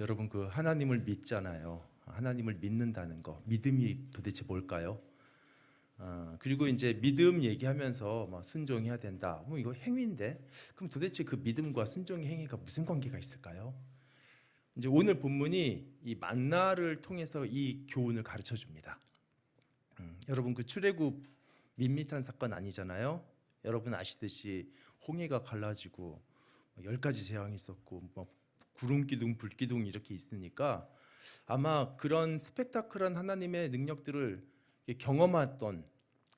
여러분 그 하나님을 믿잖아요. 하나님을 믿는다는 거, 믿음이 도대체 뭘까요? 그리고 이제 믿음 얘기하면서 뭐 순종해야 된다. 뭐 이거 행위인데, 그럼 도대체 그 믿음과 순종의 행위가 무슨 관계가 있을까요? 이제 오늘 본문이 이 만나를 통해서 이 교훈을 가르쳐 줍니다. 여러분 그 출애굽 밋밋한 사건 아니잖아요. 여러분 아시듯이 홍해가 갈라지고 10가지 재앙이 있었고 뭐 구름 기둥, 불 기둥 이렇게 있으니까 아마 그런 스펙타클한 하나님의 능력들을 경험했던,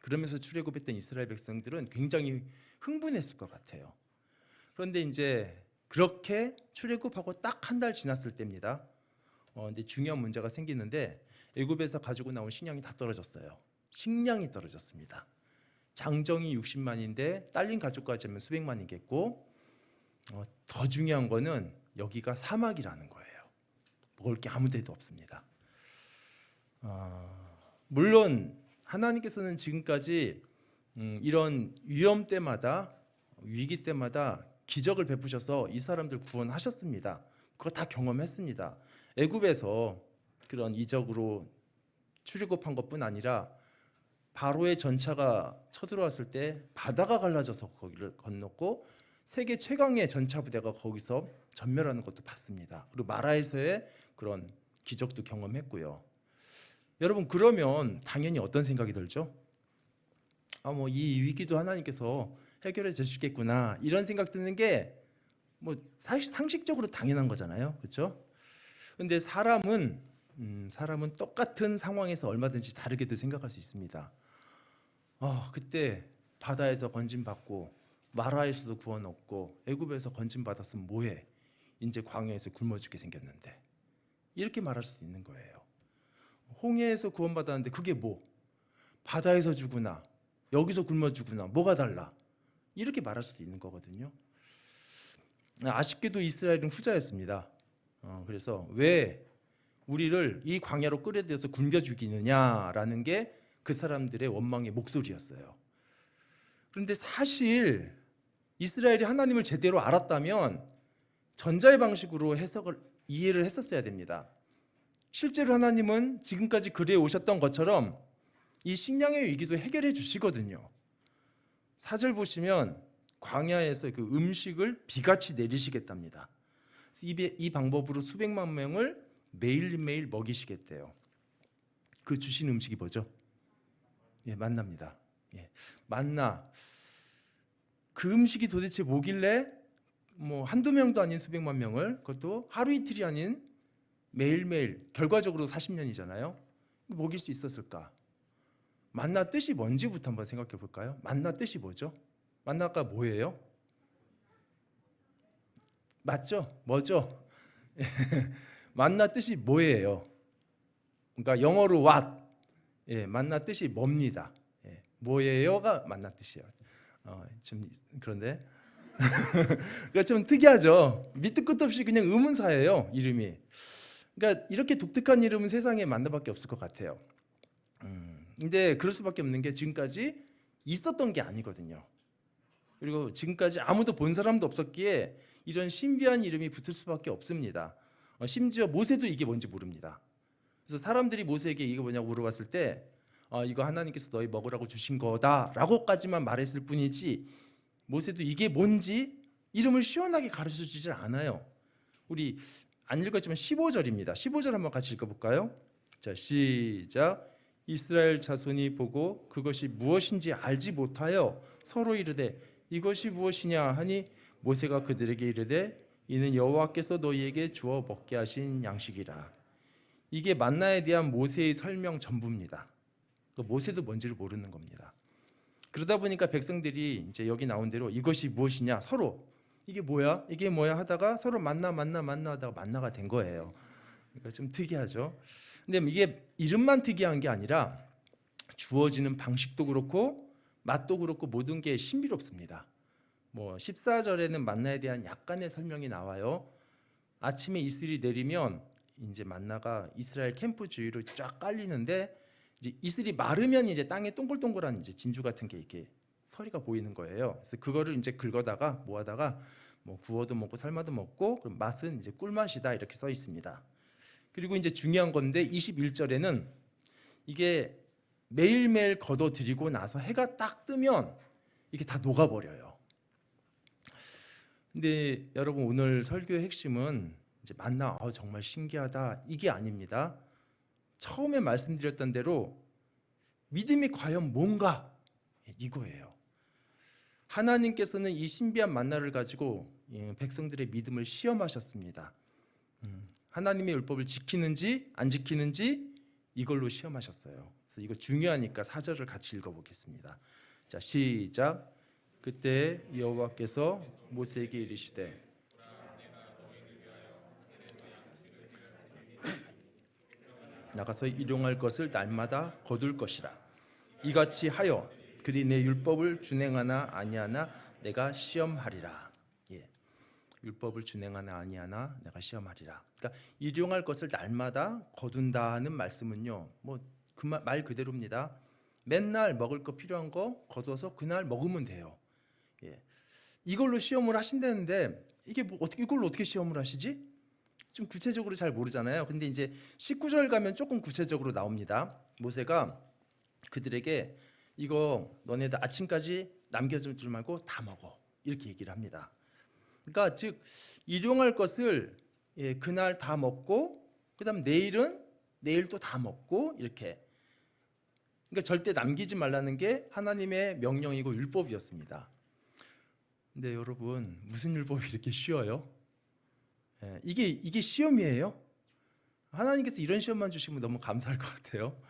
그러면서 출애굽했던 이스라엘 백성들은 굉장히 흥분했을 것 같아요. 그런데 이제 그렇게 출애굽하고 딱 한 달 지났을 때입니다. 이제 중요한 문제가 생기는데 애굽에서 가지고 나온 식량이 다 떨어졌어요. 식량이 떨어졌습니다. 장정이 60만인데 딸린 가족까지 하면 수백만이겠고, 더 중요한 거는 여기가 사막이라는 거예요. 먹을 게 아무 데도 없습니다. 물론 하나님께서는 지금까지 이런 위험 때마다, 위기 때마다 기적을 베푸셔서 이 사람들 구원하셨습니다. 그거 다 경험했습니다. 애굽에서 그런 이적으로 출애굽한 것뿐 아니라 바로의 전차가 쳐들어왔을 때 바다가 갈라져서 거기를 건넜고, 세계 최강의 전차 부대가 거기서 전멸하는 것도 봤습니다. 그리고 마라에서의 그런 기적도 경험했고요. 여러분 그러면 당연히 어떤 생각이 들죠? 뭐 이 위기도 하나님께서 해결해 주시겠구나, 이런 생각 드는 게 뭐 사실 상식적으로 당연한 거잖아요, 그렇죠? 근데 사람은 똑같은 상황에서 얼마든지 다르게도 생각할 수 있습니다. 그때 바다에서 건짐받고 마라에서도 구원 얻고 애굽에서 건짐받았으면 뭐해? 이제 광야에서 굶어 죽게 생겼는데, 이렇게 말할 수도 있는 거예요. 홍해에서 구원받았는데 그게 뭐? 바다에서 죽으나 여기서 굶어 죽으나 뭐가 달라? 이렇게 말할 수도 있는 거거든요. 아쉽게도 이스라엘은 후자였습니다. 그래서 왜 우리를 이 광야로 끌어들여서 굶겨 죽이느냐라는 게 그 사람들의 원망의 목소리였어요. 그런데 사실 이스라엘이 하나님을 제대로 알았다면 전자의 방식으로 이해를 했었어야 됩니다. 실제로 하나님은 지금까지 그래 오셨던 것처럼 이 식량의 위기도 해결해 주시거든요. 4절 보시면 광야에서 그 음식을 비같이 내리시겠답니다. 이 방법으로 수백만 명을 매일매일 먹이시겠대요. 그 주신 음식이 뭐죠? 만나입니다. 만나. 그 음식이 도대체 뭐길래 뭐 한두 명도 아닌 수백만 명을, 그것도 하루 이틀이 아닌 매일매일, 결과적으로 40년이잖아요. 먹일 수 있었을까? 만나 뜻이 뭔지부터 한번 생각해 볼까요? 만나 뜻이 뭐죠? 만나가 뭐예요? 맞죠? 뭐죠? 만나 뜻이 뭐예요? 그러니까 영어로 what. 만나 뜻이 뭡니다. 뭐예요가 만나 뜻이에요. 좀 그런데 그러니까 좀 특이하죠. 밑도 끝도 없이 그냥 의문사예요, 이름이. 그러니까 이렇게 독특한 이름은 세상에 만나밖에 없을 것 같아요. 근데 그럴 수밖에 없는 게 지금까지 있었던 게 아니거든요. 그리고 지금까지 아무도 본 사람도 없었기에 이런 신비한 이름이 붙을 수밖에 없습니다. 심지어 모세도 이게 뭔지 모릅니다. 그래서 사람들이 모세에게 이게 뭐냐고 물어봤을 때 이거 하나님께서 너희 먹으라고 주신 거다라고까지만 말했을 뿐이지, 모세도 이게 뭔지 이름을 시원하게 가르쳐주질 않아요. 우리 안 읽었지만 15절입니다. 15절 한번 같이 읽어볼까요? 자, 시작. 이스라엘 자손이 보고 그것이 무엇인지 알지 못하여 서로 이르되 이것이 무엇이냐 하니 모세가 그들에게 이르되 이는 여호와께서 너희에게 주어 먹게 하신 양식이라. 이게 만나에 대한 모세의 설명 전부입니다. 모세도 뭔지를 모르는 겁니다. 그러다 보니까 백성들이 이제 여기 나온 대로 이것이 무엇이냐, 서로 이게 뭐야 하다가 서로 만나 하다가 만나가 된 거예요. 그러니까 좀 특이하죠. 근데 이게 이름만 특이한 게 아니라 주어지는 방식도 그렇고 맛도 그렇고 모든 게 신비롭습니다. 14절에는 만나에 대한 약간의 설명이 나와요. 아침에 이슬이 내리면 이제 만나가 이스라엘 캠프 주위로 쫙 깔리는데, 이제 이슬이 마르면 이제 땅에 동글동글한 이제 진주 같은 게 이렇게 서리가 보이는 거예요. 그래서 그거를 이제 긁어다가 모아다가 뭐 구워도 먹고 삶아도 먹고 그럼 맛은 이제 꿀맛이다 이렇게 써 있습니다. 그리고 이제 중요한 건데 21절에는 이게 매일매일 걷어들이고 나서 해가 딱 뜨면 이게 다 녹아버려요. 근데 여러분 오늘 설교의 핵심은 이제 만나 정말 신기하다 이게 아닙니다. 처음에 말씀드렸던 대로 믿음이 과연 뭔가 이거예요. 하나님께서는 이 신비한 만나를 가지고 백성들의 믿음을 시험하셨습니다. 하나님의 율법을 지키는지 안 지키는지 이걸로 시험하셨어요. 그래서 이거 중요하니까 4절을 같이 읽어보겠습니다. 자, 시작. 그때 여호와께서 모세에게 이르시되 나가서 일용할 것을 날마다 거둘 것이라. 이같이 하여 그리 내 율법을 준행하나 아니하나 내가 시험하리라. 예, 율법을 준행하나 아니하나 내가 시험하리라. 그러니까 일용할 것을 날마다 거둔다는 말씀은요, 뭐 그 말 그대로입니다. 맨날 먹을 거 필요한 거 거둬서 그날 먹으면 돼요. 예, 이걸로 시험을 하신다는데 이게 뭐 어떻게 이걸로 어떻게 시험을 하시지? 좀 구체적으로 잘 모르잖아요. 근데 이제 19절 가면 조금 구체적으로 나옵니다. 모세가 그들에게 이거 너네들 아침까지 남겨줄 줄 말고 다 먹어 이렇게 얘기를 합니다. 그러니까 즉 일용할 것을 그날 다 먹고 그다음 내일은 내일 또 다 먹고 이렇게. 그러니까 절대 남기지 말라는 게 하나님의 명령이고 율법이었습니다. 근데 여러분 무슨 율법이 이렇게 쉬워요? 이게 시험이에요? 하나님께서 이런 시험만 주시면 너무 감사할 것 같아요.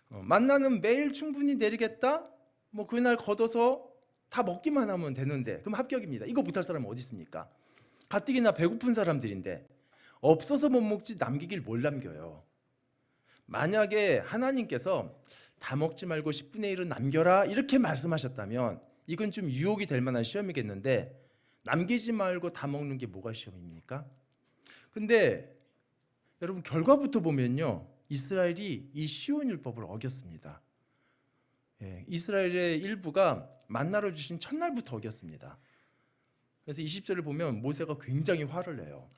만나는 매일 충분히 내리겠다. 뭐 그날 걷어서 다 먹기만 하면 되는데 그럼 합격입니다. 이거 못할 사람은 어디 있습니까? 가뜩이나 배고픈 사람들인데 없어서 못 먹지 남기길 뭘 남겨요. 만약에 하나님께서 다 먹지 말고 10분의 1은 남겨라 이렇게 말씀하셨다면 이건 좀 유혹이 될 만한 시험이겠는데 남기지 말고 다 먹는 게 뭐가 시험입니까? 근데 여러분 결과부터 보면요, 이스라엘이 이 쉬운 율법을 어겼습니다. 이스라엘의 일부가 만나를 주신 첫날부터 어겼습니다. 그래서 20절을 보면 모세가 굉장히 화를 내요.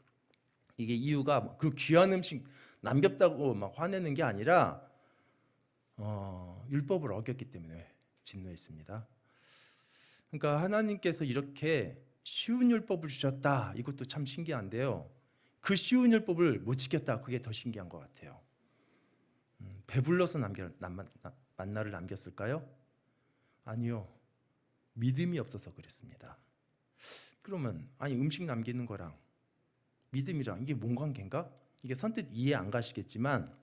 이게 이유가 그 귀한 음식 남겼다고 막 화내는 게 아니라 율법을 어겼기 때문에 진노했습니다. 그러니까 하나님께서 이렇게 쉬운 율법을 주셨다. 이것도 참 신기한데요. 그 쉬운 율법을 못 지켰다. 그게 더 신기한 것 같아요. 배불러서 만나를 남겼을까요? 아니요. 믿음이 없어서 그랬습니다. 그러면 아니 음식 남기는 거랑 믿음이랑 이게 뭔 관계인가? 이게 선뜻 이해 안 가시겠지만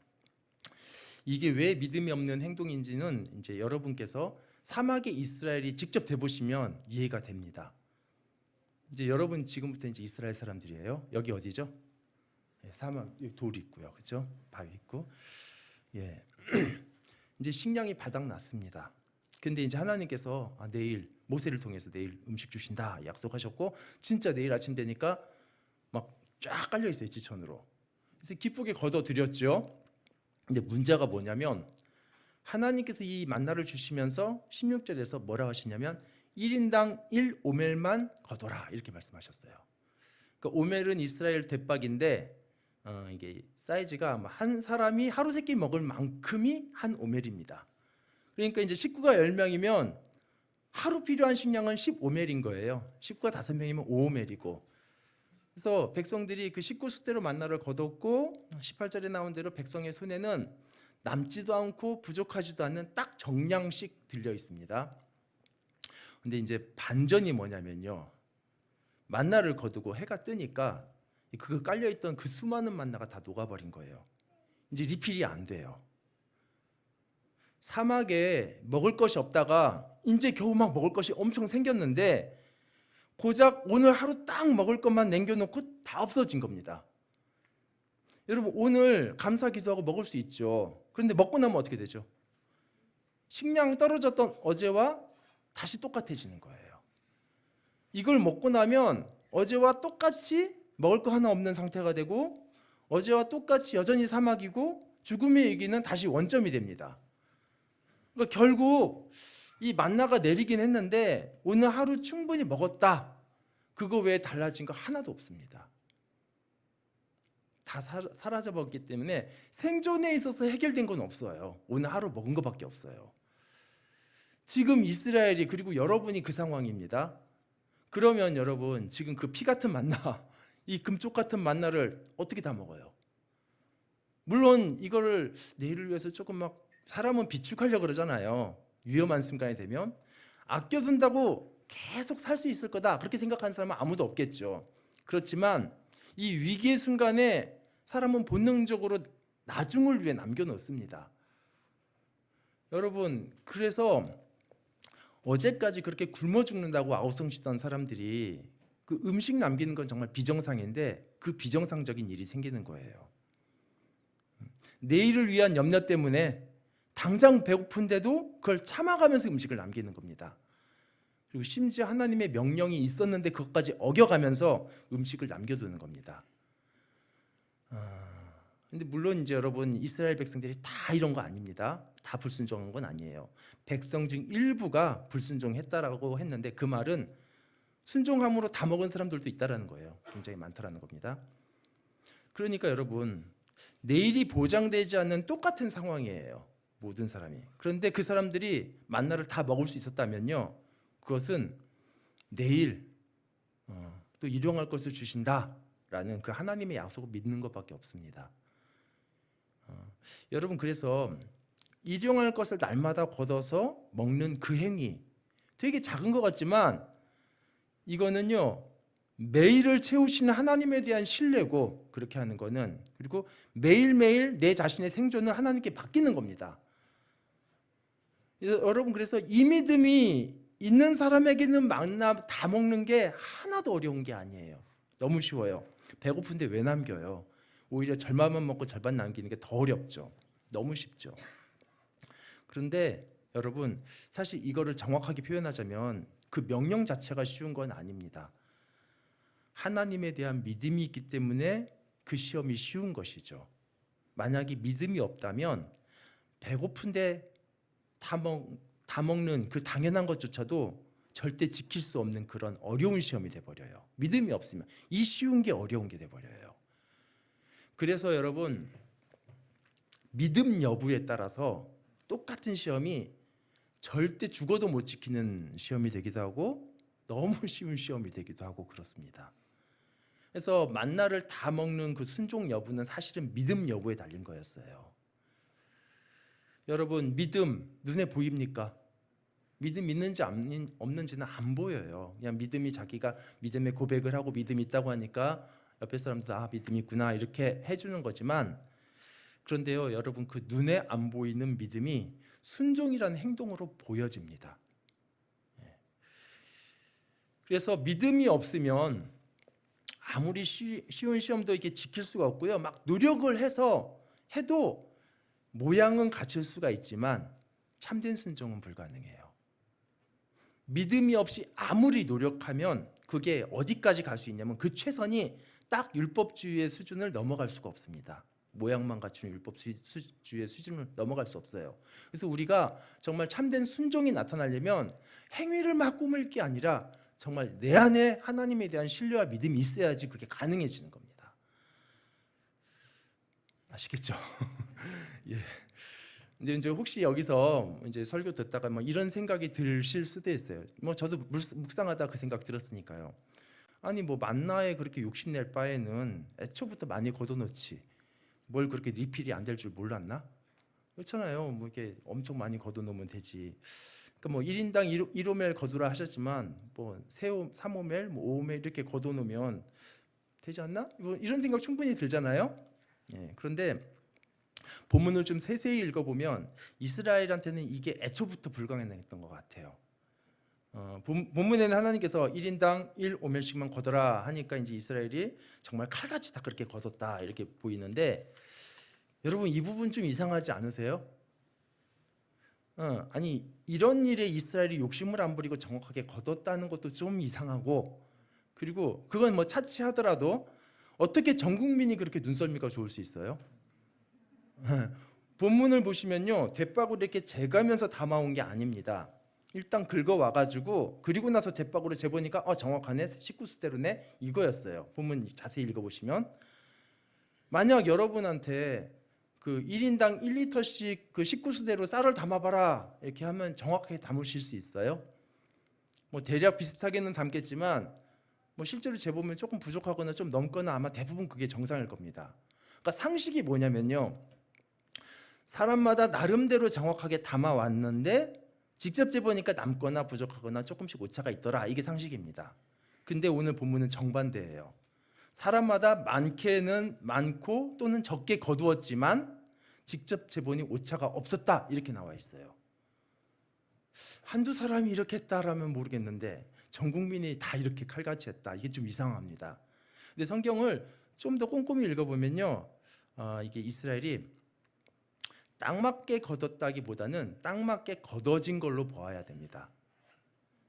이게 왜 믿음이 없는 행동인지는 이제 여러분께서 사막의 이스라엘이 직접 돼보시면 이해가 됩니다. 이제 여러분 지금부터 이제 이스라엘 사람들이에요. 여기 어디죠? 사막 여기 돌이 있고요, 그렇죠? 바위 있고. 예, 이제 식량이 바닥 났습니다. 근데 이제 하나님께서 내일 모세를 통해서 내일 음식 주신다 약속하셨고 진짜 내일 아침 되니까 막 쫙 깔려 있어요, 지천으로. 그래서 기쁘게 거둬들였죠. 근데 문제가 뭐냐면 하나님께서 이 만나를 주시면서 16절에서 뭐라고 하시냐면 1인당 1오멜만 거둬라 이렇게 말씀하셨어요. 그러니까 오멜은 이스라엘 대박인데 이게 사이즈가 한 사람이 하루 세 끼 먹을 만큼이 한 오멜입니다. 그러니까 이제 식구가 10명이면 하루 필요한 식량은 15멜인 거예요. 식구가 5명이면 5오멜이고. 그래서 백성들이 그 식구 수대로 만나를 거뒀고 18절에 나온 대로 백성의 손에는 남지도 않고 부족하지도 않는 딱 정량씩 들려 있습니다. 근데 이제 반전이 뭐냐면요, 만나를 거두고 해가 뜨니까 그 깔려있던 그 수많은 만나가 다 녹아버린 거예요. 이제 리필이 안 돼요. 사막에 먹을 것이 없다가 이제 겨우 막 먹을 것이 엄청 생겼는데 고작 오늘 하루 딱 먹을 것만 남겨놓고 다 없어진 겁니다. 여러분 오늘 감사 기도하고 먹을 수 있죠. 그런데 먹고 나면 어떻게 되죠? 식량이 떨어졌던 어제와 다시 똑같아지는 거예요. 이걸 먹고 나면 어제와 똑같이 먹을 거 하나 없는 상태가 되고 어제와 똑같이 여전히 사막이고 죽음의 얘기는 다시 원점이 됩니다. 그러니까 결국 이 만나가 내리긴 했는데 오늘 하루 충분히 먹었다. 그거 외에 달라진 거 하나도 없습니다. 다 사라져버렸기 때문에 생존에 있어서 해결된 건 없어요. 오늘 하루 먹은 것밖에 없어요. 지금 이스라엘이 그리고 여러분이 그 상황입니다. 그러면 여러분 지금 그 피 같은 만나, 이 금쪽 같은 만나를 어떻게 다 먹어요? 물론 이거를 내일을 위해서 조금 막 사람은 비축하려고 그러잖아요. 위험한 순간이 되면 아껴둔다고 계속 살 수 있을 거다 그렇게 생각하는 사람은 아무도 없겠죠. 그렇지만 이 위기의 순간에 사람은 본능적으로 나중을 위해 남겨놓습니다. 여러분, 그래서 어제까지 그렇게 굶어 죽는다고 아우성시던 사람들이 그 음식 남기는 건 정말 비정상인데 그 비정상적인 일이 생기는 거예요. 내일을 위한 염려 때문에 당장 배고픈데도 그걸 참아가면서 음식을 남기는 겁니다. 그리고 심지어 하나님의 명령이 있었는데 그것까지 어겨가면서 음식을 남겨두는 겁니다. 근데 물론 이제 여러분 이스라엘 백성들이 다 이런 거 아닙니다. 다 불순종한 건 아니에요. 백성 중 일부가 불순종했다라고 했는데 그 말은 순종함으로 다 먹은 사람들도 있다라는 거예요. 굉장히 많다라는 겁니다. 그러니까 여러분 내일이 보장되지 않는 똑같은 상황이에요. 모든 사람이. 그런데 그 사람들이 만나를 다 먹을 수 있었다면요. 그것은 내일 또 일용할 것을 주신다라는 그 하나님의 약속을 믿는 것밖에 없습니다. 여러분 그래서 일용할 것을 날마다 걷어서 먹는 그 행위 되게 작은 것 같지만 이거는요 매일을 채우시는 하나님에 대한 신뢰고 그렇게 하는 거는 그리고 매일매일 내 자신의 생존은 하나님께 맡기는 겁니다. 여러분 그래서 이 믿음이 있는 사람에게는 만나 다 먹는 게 하나도 어려운 게 아니에요. 너무 쉬워요. 배고픈데 왜 남겨요? 오히려 절반만 먹고 절반 남기는 게 더 어렵죠. 너무 쉽죠. 그런데 여러분 사실 이거를 정확하게 표현하자면 그 명령 자체가 쉬운 건 아닙니다. 하나님에 대한 믿음이 있기 때문에 그 시험이 쉬운 것이죠. 만약에 믿음이 없다면 배고픈데 다 먹는 그 당연한 것조차도 절대 지킬 수 없는 그런 어려운 시험이 돼버려요. 믿음이 없으면 이 쉬운 게 어려운 게 돼버려요. 그래서 여러분 믿음 여부에 따라서 똑같은 시험이 절대 죽어도 못 지키는 시험이 되기도 하고 너무 쉬운 시험이 되기도 하고 그렇습니다. 그래서 만나를 다 먹는 그 순종 여부는 사실은 믿음 여부에 달린 거였어요. 여러분 믿음 눈에 보입니까? 믿음 있는지 없는지는 안 보여요. 그냥 믿음이 자기가 믿음의 고백을 하고 믿음이 있다고 하니까 옆에 사람도 아 믿음이 있구나 이렇게 해주는 거지만 그런데요 여러분 그 눈에 안 보이는 믿음이 순종이라는 행동으로 보여집니다. 그래서 믿음이 없으면 아무리 쉬운 시험도 이렇게 지킬 수가 없고요. 막 노력을 해도 모양은 갖출 수가 있지만 참된 순종은 불가능해요. 믿음이 없이 아무리 노력하면 그게 어디까지 갈 수 있냐면 그 최선이 딱 율법주의의 수준을 넘어갈 수가 없습니다. 모양만 갖춘 율법주의의 수준을 넘어갈 수 없어요. 그래서 우리가 정말 참된 순종이 나타나려면 행위를 막 꾸밀 게 아니라 정말 내 안에 하나님에 대한 신뢰와 믿음이 있어야지 그게 가능해지는 겁니다. 아시겠죠? 예. 근데 이제 혹시 여기서 이제 설교 듣다가 뭐 이런 생각이 드실 수도 있어요. 뭐 저도 묵상하다 그 생각 들었으니까요. 아니 뭐 만나에 그렇게 욕심낼 바에는 애초부터 많이 걷어놓지. 뭘 그렇게 리필이 안 될 줄 몰랐나? 그렇잖아요. 뭐 이렇게 엄청 많이 걷어놓으면 되지. 그러니까 뭐 1인당 1호멜 거두라 하셨지만 뭐 3호멜, 뭐 5호멜 이렇게 걷어놓으면 되지 않나? 뭐 이런 생각 충분히 들잖아요. 예, 그런데 본문을 좀 세세히 읽어보면 이스라엘한테는 이게 애초부터 불가능했던 것 같아요. 본문에는 하나님께서 1인당 1호멜씩만 걷어라 하니까 이제 이스라엘이 정말 칼같이 다 그렇게 걷었다 이렇게 보이는데 여러분 이 부분 좀 이상하지 않으세요? 아니 이런 일에 이스라엘이 욕심을 안 부리고 정확하게 걷었다는 것도 좀 이상하고 그리고 그건 뭐 차치하더라도 어떻게 전 국민이 그렇게 눈썰미가 좋을 수 있어요? 본문을 보시면요 뎃박을 이렇게 재가면서 담아온 게 아닙니다. 일단 긁어와가지고 그리고 나서 대박으로 재보니까 정확하네, 식구수대로네, 이거였어요. 본문 자세히 읽어보시면 만약 여러분한테 그 1인당 1리터씩 그 식구수대로 쌀을 담아봐라 이렇게 하면 정확하게 담으실 수 있어요? 뭐 대략 비슷하게는 담겠지만 뭐 실제로 재보면 조금 부족하거나 좀 넘거나 아마 대부분 그게 정상일 겁니다. 그러니까 상식이 뭐냐면요, 사람마다 나름대로 정확하게 담아왔는데 직접 재보니까 남거나 부족하거나 조금씩 오차가 있더라, 이게 상식입니다. 근데 오늘 본문은 정반대예요. 사람마다 많게는 많고 또는 적게 거두었지만 직접 재보니 오차가 없었다, 이렇게 나와 있어요. 한두 사람이 이렇게 했다라면 모르겠는데 전 국민이 다 이렇게 칼같이 했다, 이게 좀 이상합니다. 근데 성경을 좀 더 꼼꼼히 읽어보면요, 이게 이스라엘이 딱 맞게 거뒀다기보다는 딱 맞게 거둬진 걸로 보아야 됩니다.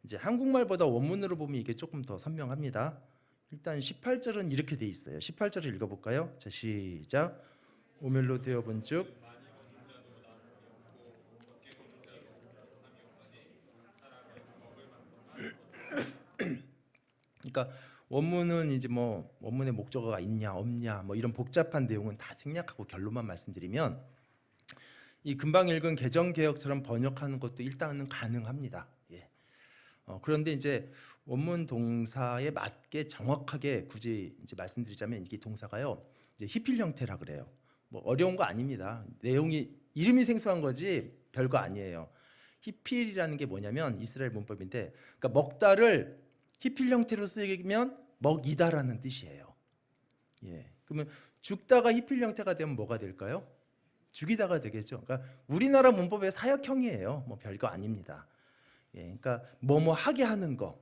이제 한국말보다 원문으로 보면 이게 조금 더 선명합니다. 일단 18절은 이렇게 돼 있어요. 18절을 읽어볼까요? 자, 시작. 오멜로 되어본즉 그러니까 원문은 이제 뭐 원문의 목적어가 있냐 없냐 뭐 이런 복잡한 내용은 다 생략하고 결론만 말씀드리면, 이 금방 읽은 개정개혁처럼 번역하는 것도 일단은 가능합니다. 예. 그런데 이제 원문 동사에 맞게 정확하게 굳이 이제 말씀드리자면 이게 동사가요, 이제 히필 형태라 그래요. 뭐 어려운 거 아닙니다. 내용이 이름이 생소한 거지 별거 아니에요. 히필이라는 게 뭐냐면 이스라엘 문법인데, 그러니까 먹다를 히필 형태로 쓰면 먹이다라는 뜻이에요. 예. 그러면 죽다가 히필 형태가 되면 뭐가 될까요? 죽이다가 되겠죠. 그러니까 우리나라 문법의 사역형이에요. 뭐 별거 아닙니다. 예, 그러니까 뭐뭐 하게 하는 거.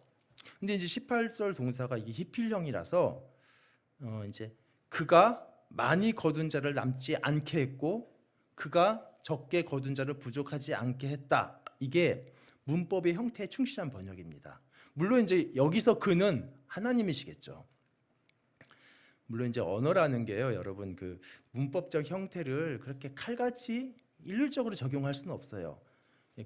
근데 이제 18절 동사가 이게 히필형이라서 이제 그가 많이 거둔 자를 남지 않게 했고 그가 적게 거둔 자를 부족하지 않게 했다. 이게 문법의 형태에 충실한 번역입니다. 물론 이제 여기서 그는 하나님이시겠죠. 물론 이제 언어라는 게요, 여러분 그 문법적 형태를 그렇게 칼같이 일률적으로 적용할 수는 없어요.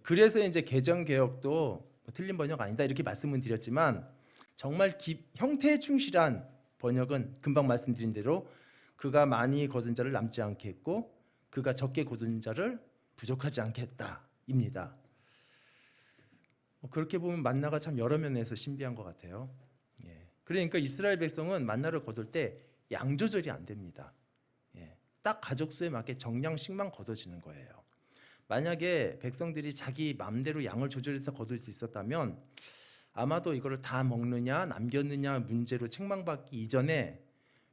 그래서 이제 개정 개혁도 뭐 틀린 번역 아니다 이렇게 말씀을 드렸지만, 정말 형태에 충실한 번역은 금방 말씀드린 대로 그가 많이 거둔 자를 남지 않게 했고 그가 적게 거둔 자를 부족하지 않게 했다입니다. 그렇게 보면 만나가 참 여러 면에서 신비한 것 같아요. 예. 그러니까 이스라엘 백성은 만나를 거둘 때 양 조절이 안 됩니다. 예. 딱 가족 수에 맞게 정량씩만 거둬지는 거예요. 만약에 백성들이 자기 마음대로 양을 조절해서 거둘 수 있었다면 아마도 이거를 다 먹느냐 남겼느냐 문제로 책망받기 이전에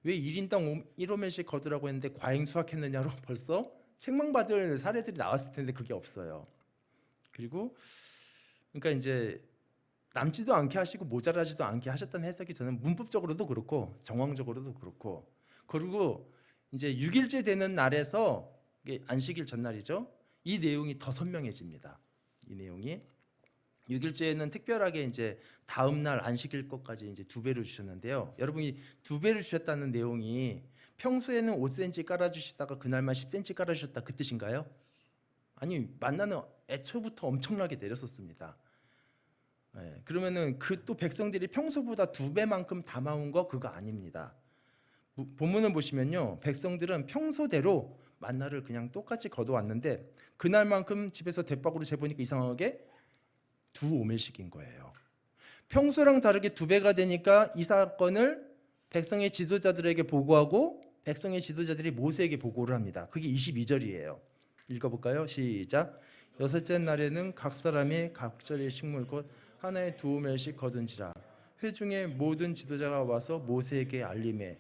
왜 1인당 1호멜씩 거두라고 했는데 과잉 수확했느냐로 벌써 책망받을 사례들이 나왔을 텐데 그게 없어요. 그리고 그러니까 이제 남지도 않게 하시고 모자라지도 않게 하셨다는 해석이 저는 문법적으로도 그렇고 정황적으로도 그렇고, 그리고 이제 6일째 되는 날에서 안식일 전날이죠. 이 내용이 더 선명해집니다. 이 내용이 6일째는 특별하게 이제 다음 날 안식일 것까지 이제 2배로 주셨는데요. 여러분이 2배로 주셨다는 내용이 평소에는 5cm 깔아주시다가 그날만 10cm 깔아주셨다 그 뜻인가요? 아니, 만나는 애초부터 엄청나게 내렸었습니다. 예, 그러면은 그 또 백성들이 평소보다 2배만큼 담아온 거 그거 아닙니다. 본문을 보시면요, 백성들은 평소대로 만나를 그냥 똑같이 거둬왔는데 그날만큼 집에서 대박으로 재보니까 이상하게 2오멜씩인 거예요. 평소랑 다르게 2배가 되니까 이 사건을 백성의 지도자들에게 보고하고 백성의 지도자들이 모세에게 보고를 합니다. 그게 22절이에요. 읽어볼까요? 시작. 여섯째 날에는 각 사람이 각절의 식물 곧 하나에 2오멜씩 거둔지라. 회중의 모든 지도자가 와서 모세에게 알림해.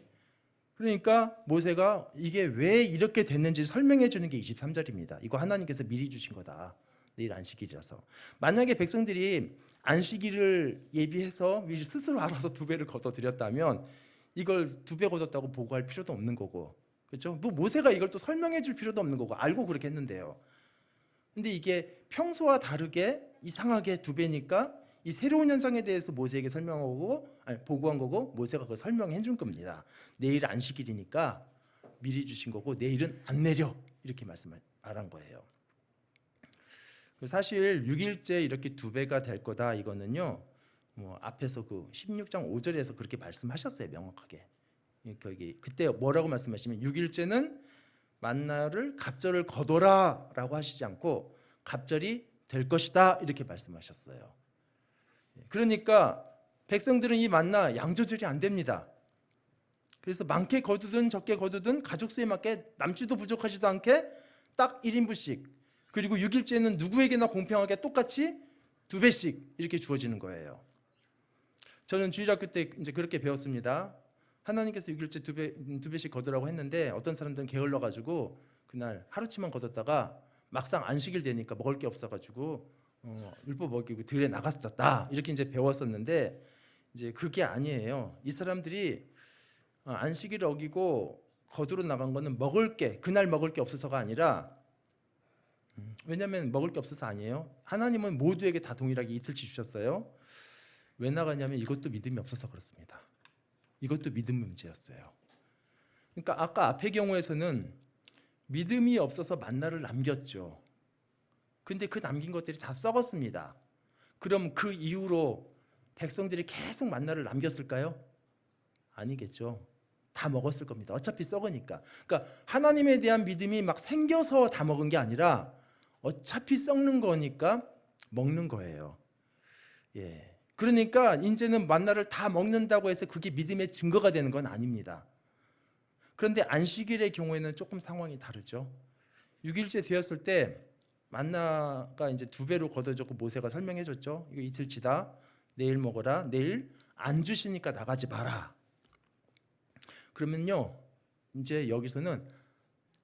그러니까 모세가 이게 왜 이렇게 됐는지 설명해 주는 게 23절입니다. 이거 하나님께서 미리 주신 거다. 내일 안식일이라서. 만약에 백성들이 안식일을 예비해서 스스로 알아서 2배를 거둬들였다면 이걸 2배 거뒀다고 보고할 필요도 없는 거고, 그렇죠? 뭐 모세가 이걸 또 설명해 줄 필요도 없는 거고 알고 그렇게 했는데요. 근데 이게 평소와 다르게 이상하게 2배니까 이 새로운 현상에 대해서 모세에게 보고한 거고 모세가 그걸 설명해 준 겁니다. 내일 안식일이니까 미리 주신 거고 내일은 안 내려 이렇게 말한 거예요. 사실 6일째 이렇게 2배가 될 거다 이거는요. 뭐 앞에서 그 16장 5절에서 그렇게 말씀하셨어요. 명확하게. 거기 그때 뭐라고 말씀하시면 6일째는 만나를 갑절을 거둬라라고 하시지 않고 갑절이 될 것이다 이렇게 말씀하셨어요. 그러니까 백성들은 이 만나 양 조절이 안 됩니다. 그래서 많게 거두든 적게 거두든 가족 수에 맞게 남지도 부족하지도 않게 딱 1인분씩, 그리고 6일째는 누구에게나 공평하게 똑같이 2배씩 이렇게 주어지는 거예요. 저는 주일학교 때 이제 그렇게 배웠습니다. 하나님께서 6일째 2배씩 거두라고 했는데 어떤 사람들은 게을러 가지고 그날 하루치만 거뒀다가 막상 안식일 되니까 먹을 게 없어 가지고 율법 어기고 들에 나갔었다 이렇게 이제 배웠었는데, 이제 그게 아니에요. 이 사람들이 안식일을 어기고 거두러 나간 거는 먹을 게, 그날 먹을 게 없어서가 아니라, 왜냐하면 먹을 게 없어서 아니에요. 하나님은 모두에게 다 동일하게 이틀치 주셨어요. 왜 나가냐면 이것도 믿음이 없어서 그렇습니다. 이것도 믿음 문제였어요. 그러니까 아까 앞의 경우에서는 믿음이 없어서 만나를 남겼죠. 근데 그 남긴 것들이 다 썩었습니다. 그럼 그 이후로 백성들이 계속 만나를 남겼을까요? 아니겠죠. 다 먹었을 겁니다. 어차피 썩으니까. 그러니까 하나님에 대한 믿음이 막 생겨서 다 먹은 게 아니라 어차피 썩는 거니까 먹는 거예요. 예. 그러니까 이제는 만나를 다 먹는다고 해서 그게 믿음의 증거가 되는 건 아닙니다. 그런데 안식일의 경우에는 조금 상황이 다르죠. 6일째 되었을 때 만나가 이제 2배로 거둬졌고 모세가 설명해 줬죠. 이거 이틀치다. 내일 먹어라. 내일 안 주시니까 나가지 마라. 그러면요, 이제 여기서는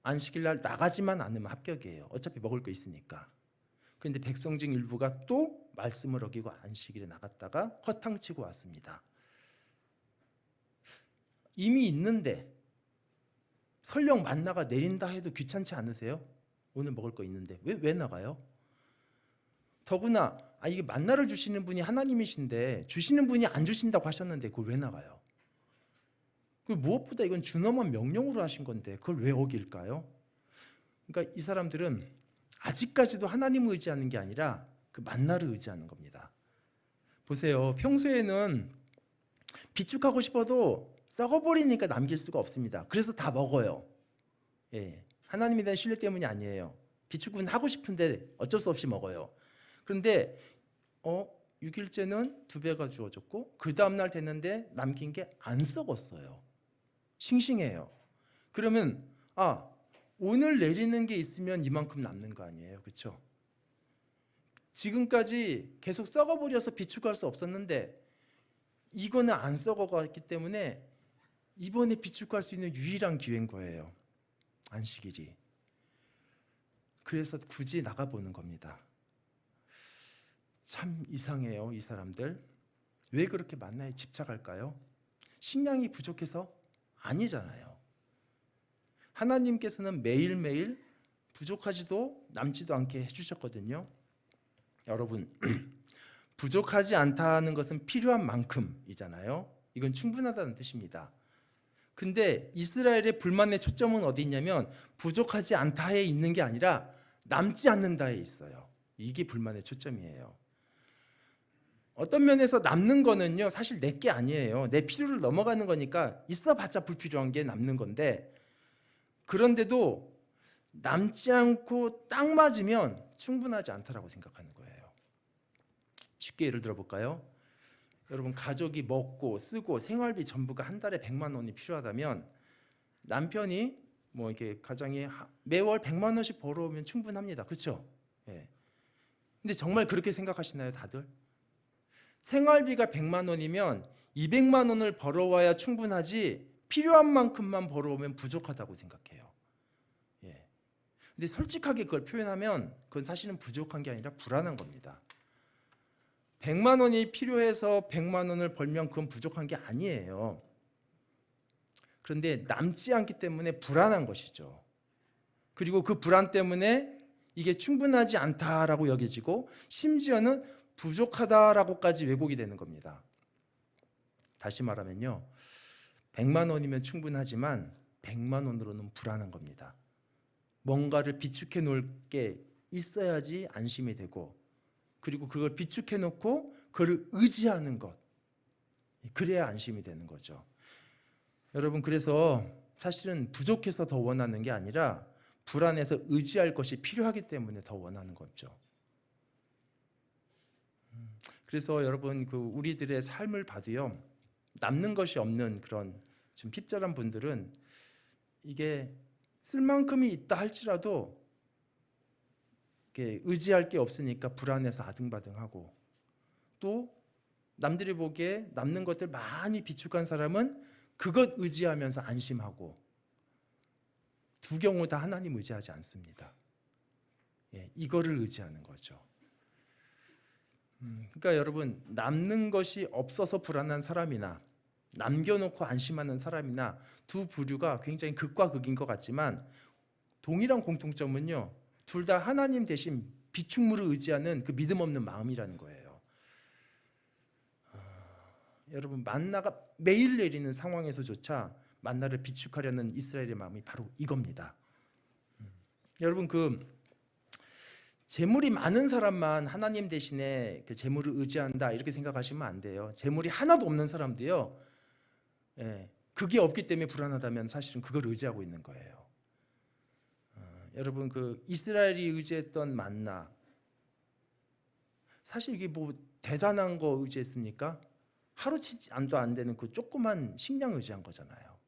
안식일 날 나가지만 않으면 합격이에요. 어차피 먹을 거 있으니까. 그런데 백성 중 일부가 또 말씀을 어기고 안식일에 나갔다가 허탕치고 왔습니다. 이미 있는데 설령 만나가 내린다 해도 귀찮지 않으세요? 오늘 먹을 거 있는데 왜 나가요? 더구나 이게 만나를 주시는 분이 하나님이신데 주시는 분이 안 주신다고 하셨는데 그걸 왜 나가요? 무엇보다 이건 준엄한 명령으로 하신 건데 그걸 왜 어길까요? 그러니까 이 사람들은 아직까지도 하나님을 의지하는 게 아니라 그 만나를 의지하는 겁니다. 보세요. 평소에는 비축하고 싶어도 썩어버리니까 남길 수가 없습니다. 그래서 다 먹어요. 예. 하나님에 대한 신뢰 때문이 아니에요. 비축은 하고 싶은데 어쩔 수 없이 먹어요. 그런데 6일째는 2배가 주어졌고 그 다음날 됐는데 남긴 게 안 썩었어요. 싱싱해요. 그러면 오늘 내리는 게 있으면 이만큼 남는 거 아니에요. 그렇죠? 지금까지 계속 썩어버려서 비축할 수 없었는데 이거는 안 썩어갔기 때문에 이번에 비축할 수 있는 유일한 기회인 거예요. 안식일이. 그래서 굳이 나가보는 겁니다. 참 이상해요. 이 사람들. 왜 그렇게 만나에 집착할까요? 식량이 부족해서? 아니잖아요. 하나님께서는 매일매일 부족하지도 남지도 않게 해주셨거든요. 여러분, 부족하지 않다는 것은 필요한 만큼이잖아요. 이건 충분하다는 뜻입니다. 근데 이스라엘의 불만의 초점은 어디 있냐면 부족하지 않다에 있는 게 아니라 남지 않는다에 있어요. 이게 불만의 초점이에요. 어떤 면에서 남는 거는요, 사실 내 게 아니에요. 내 필요를 넘어가는 거니까 있어봤자 불필요한 게 남는 건데, 그런데도 남지 않고 딱 맞으면 충분하지 않다라고 생각하는 거예요. 쉽게 예를 들어볼까요? 여러분, 가족이 먹고 쓰고 생활비 전부가 한 달에 100만 원이 필요하다면 남편이 뭐 이렇게 가정이 매월 100만 원씩 벌어오면 충분합니다. 그렇죠? 예. 근데 정말 그렇게 생각하시나요, 다들? 생활비가 100만 원이면 200만 원을 벌어와야 충분하지 필요한 만큼만 벌어오면 부족하다고 생각해요. 예. 근데 솔직하게 그걸 표현하면 그건 사실은 부족한 게 아니라 불안한 겁니다. 100만 원이 필요해서 100만 원을 벌면 그건 부족한 게 아니에요. 그런데 남지 않기 때문에 불안한 것이죠. 그리고 그 불안 때문에 이게 충분하지 않다라고 여겨지고 심지어는 부족하다라고까지 왜곡이 되는 겁니다. 다시 말하면요, 100만 원이면 충분하지만 100만 원으로는 불안한 겁니다. 뭔가를 비축해 놓을 게 있어야지 안심이 되고, 그리고 그걸 비축해 놓고 그를 의지하는 것, 그래야 안심이 되는 거죠. 여러분, 그래서 사실은 부족해서 더 원하는 게 아니라 불안해서 의지할 것이 필요하기 때문에 더 원하는 거죠. 그래서 여러분, 그 우리들의 삶을 봐도요, 남는 것이 없는 그런 좀 핍절한 분들은 이게 쓸 만큼이 있다 할지라도 이렇게 의지할 게 없으니까 불안해서 아등바등하고, 또 남들이 보기에 남는 것들 많이 비축한 사람은 그것 의지하면서 안심하고, 두 경우 다 하나님 의지하지 않습니다. 이거를 의지하는 거죠. 그러니까 여러분, 남는 것이 없어서 불안한 사람이나 남겨놓고 안심하는 사람이나 두 부류가 굉장히 극과 극인 것 같지만 동일한 공통점은요, 둘 다 하나님 대신 비축물을 의지하는 그 믿음 없는 마음이라는 거예요. 여러분, 만나가 매일 내리는 상황에서조차 만나를 비축하려는 이스라엘의 마음이 바로 이겁니다. 여러분, 그 재물이 많은 사람만 하나님 대신에 그 재물을 의지한다 이렇게 생각하시면 안 돼요. 재물이 하나도 없는 사람도요, 그게 없기 때문에 불안하다면 사실은 그걸 의지하고 있는 거예요. 여러분, 그 이스라엘이 의지했던 만나, 사실 이게 뭐 대단한 거 의지했습니까? 하루치 안도 안 되는 그 조그만 식량 의지한 거잖아요.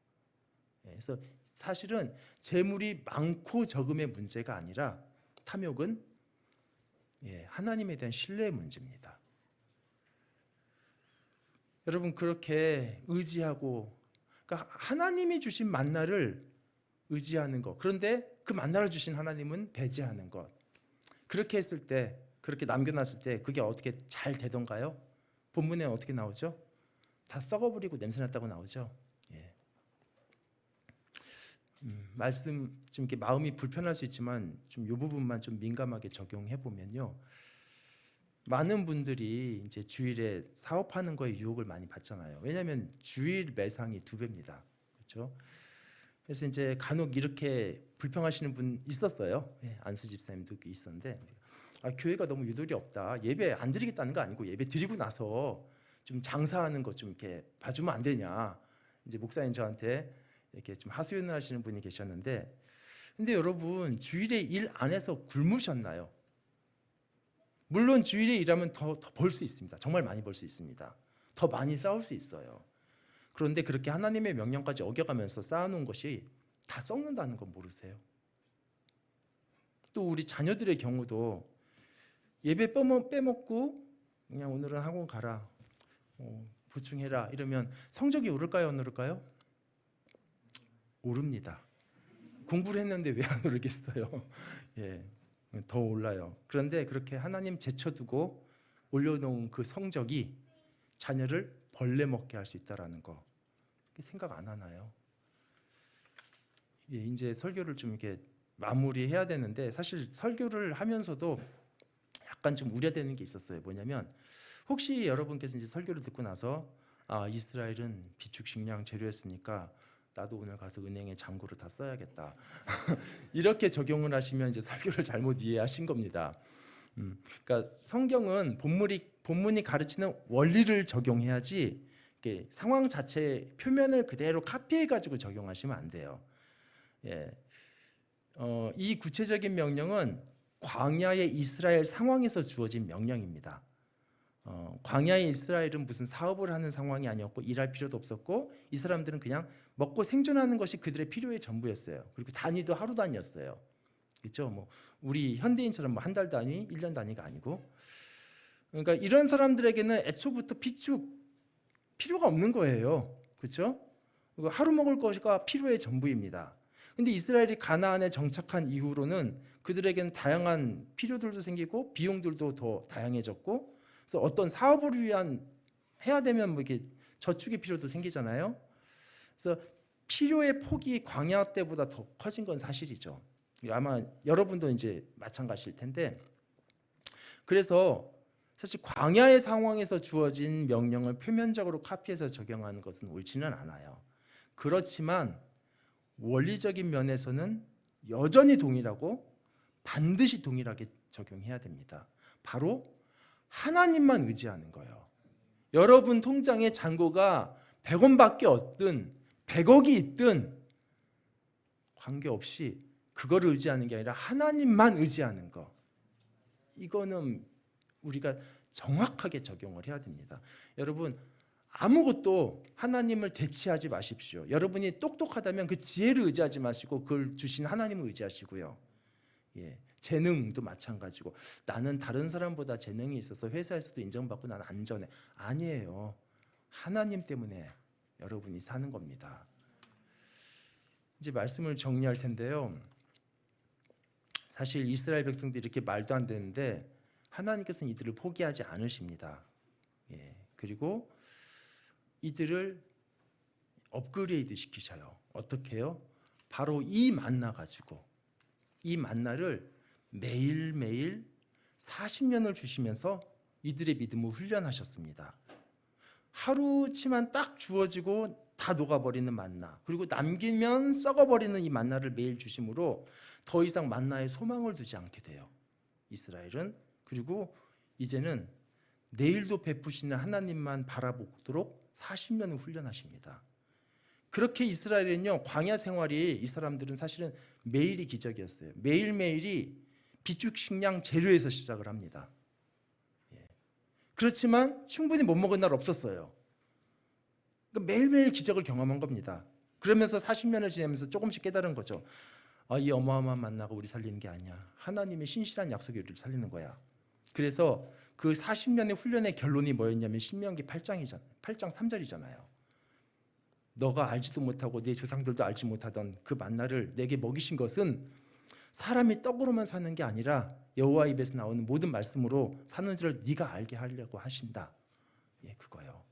그래서 사실은 재물이 많고 적음의 문제가 아니라 탐욕은 하나님에 대한 신뢰의 문제입니다. 여러분, 그렇게 의지하고, 그러니까 하나님이 주신 만나를 의지하는 것, 그런데 그 만나를 주신 하나님은 배제하는 것, 그렇게 했을 때, 그렇게 남겨놨을 때 그게 어떻게 잘 되던가요? 본문에 어떻게 나오죠? 다 썩어버리고 냄새났다고 나오죠. 말씀 좀 이렇게 마음이 불편할 수 있지만 좀 이 부분만 좀 민감하게 적용해 보면요, 많은 분들이 이제 주일에 사업하는 거에 유혹을 많이 받잖아요. 왜냐하면 주일 매상이 2배입니다. 그렇죠? 그래서 이제 간혹 이렇게 불평하시는 분 있었어요. 안수 집사님도 있었는데, 교회가 너무 유도리 없다. 예배 안 드리겠다는 거 아니고 예배 드리고 나서 좀 장사하는 거 좀 이렇게 봐주면 안 되냐. 이제 목사님 저한테 이렇게 좀 하소연을 하시는 분이 계셨는데, 근데 여러분, 주일에 일 안 해서 굶으셨나요? 물론 주일에 일하면 더 벌 수 있습니다. 정말 많이 벌 수 있습니다. 더 많이 쌓을 수 있어요. 그런데 그렇게 하나님의 명령까지 어겨가면서 쌓아놓은 것이 다 썩는다는 건 모르세요? 또 우리 자녀들의 경우도 예배 빼먹고 그냥 오늘은 학원 가라, 보충해라 이러면 성적이 오를까요, 안 오를까요? 오릅니다. 공부를 했는데 왜 안 오르겠어요? 더 올라요. 그런데 그렇게 하나님 제쳐두고 올려놓은 그 성적이 자녀를 벌레 먹게 할 수 있다라는 거, 생각 안 하나요? 이제 설교를 좀 이렇게 마무리해야 되는데, 사실 설교를 하면서도 약간 좀 우려되는 게 있었어요. 뭐냐면, 혹시 여러분께서 이제 설교를 듣고 나서 이스라엘은 비축 식량 재료였으니까 나도 오늘 가서 은행에 잔고를 다 써야겠다 이렇게 적용을 하시면 이제 설교를 잘못 이해하신 겁니다. 그러니까 성경은 본문이 가르치는 원리를 적용해야지 상황 자체 표면을 그대로 카피해 가지고 적용하시면 안 돼요. 이 구체적인 명령은 광야의 이스라엘 상황에서 주어진 명령입니다. 광야의 이스라엘은 무슨 사업을 하는 상황이 아니었고 일할 필요도 없었고, 이 사람들은 그냥 먹고 생존하는 것이 그들의 필요의 전부였어요. 그리고 단위도 하루 단위였어요. 그렇죠? 뭐 우리 현대인처럼 한 달 단위, 1년 단위가 아니고. 그러니까 이런 사람들에게는 애초부터 비축 필요가 없는 거예요. 그렇죠? 하루 먹을 것이 필요의 전부입니다. 근데 이스라엘이 가나안에 정착한 이후로는 그들에게는 다양한 필요들도 생기고 비용들도 더 다양해졌고, 그래서 어떤 사업을 위한 해야 되면 뭐 이렇게 저축의 필요도 생기잖아요. 그래서 필요의 폭이 광야 때보다 더 커진 건 사실이죠. 아마 여러분도 이제 마찬가지일 텐데, 그래서 사실 광야의 상황에서 주어진 명령을 표면적으로 카피해서 적용하는 것은 옳지는 않아요. 그렇지만 원리적인 면에서는 여전히 동일하고 반드시 동일하게 적용해야 됩니다. 바로 하나님만 의지하는 거예요. 여러분 통장에 잔고가 100원밖에 없든 100억이 있든 관계없이 그거를 의지하는 게 아니라 하나님만 의지하는 거. 이거는 우리가 정확하게 적용을 해야 됩니다. 여러분 아무것도 하나님을 대체하지 마십시오. 여러분이 똑똑하다면 그 지혜를 의지하지 마시고 그걸 주신 하나님을 의지하시고요. 예, 재능도 마찬가지고 나는 다른 사람보다 재능이 있어서 회사에서도 인정받고 나는 안전해. 아니에요. 하나님 때문에 여러분이 사는 겁니다. 이제 말씀을 정리할 텐데요. 사실 이스라엘 백성들이 이렇게 말도 안 되는데 하나님께서는 이들을 포기하지 않으십니다. 예, 그리고 이들을 업그레이드 시키셔요. 어떻게 해요? 바로 이 만나 가지고 이 만나를 매일매일 40년을 주시면서 이들의 믿음을 훈련하셨습니다. 하루치만 딱 주어지고 다 녹아버리는 만나, 그리고 남기면 썩어버리는 이 만나를 매일 주심으로 더 이상 만나에 소망을 두지 않게 돼요. 이스라엘은. 그리고 이제는 내일도 베푸시는 하나님만 바라보도록 40년을 훈련하십니다. 그렇게 이스라엘은요, 광야 생활이 이 사람들은 사실은 매일이 기적이었어요. 매일매일이 비축식량 재료에서 시작을 합니다. 그렇지만 충분히 못 먹은 날 없었어요. 그러니까 매일매일 기적을 경험한 겁니다. 그러면서 40년을 지내면서 조금씩 깨달은 거죠. 이 어마어마한 만나가 우리 살리는 게 아니야. 하나님의 신실한 약속이 우리를 살리는 거야. 그래서 그 40년의 훈련의 결론이 뭐였냐면 신명기 8장 3절이잖아요. 너가 알지도 못하고 네 조상들도 알지 못하던 그 만나를 내게 먹이신 것은 사람이 떡으로만 사는 게 아니라 여호와 입에서 나오는 모든 말씀으로 사는 줄을 네가 알게 하려고 하신다. 예, 그거예요.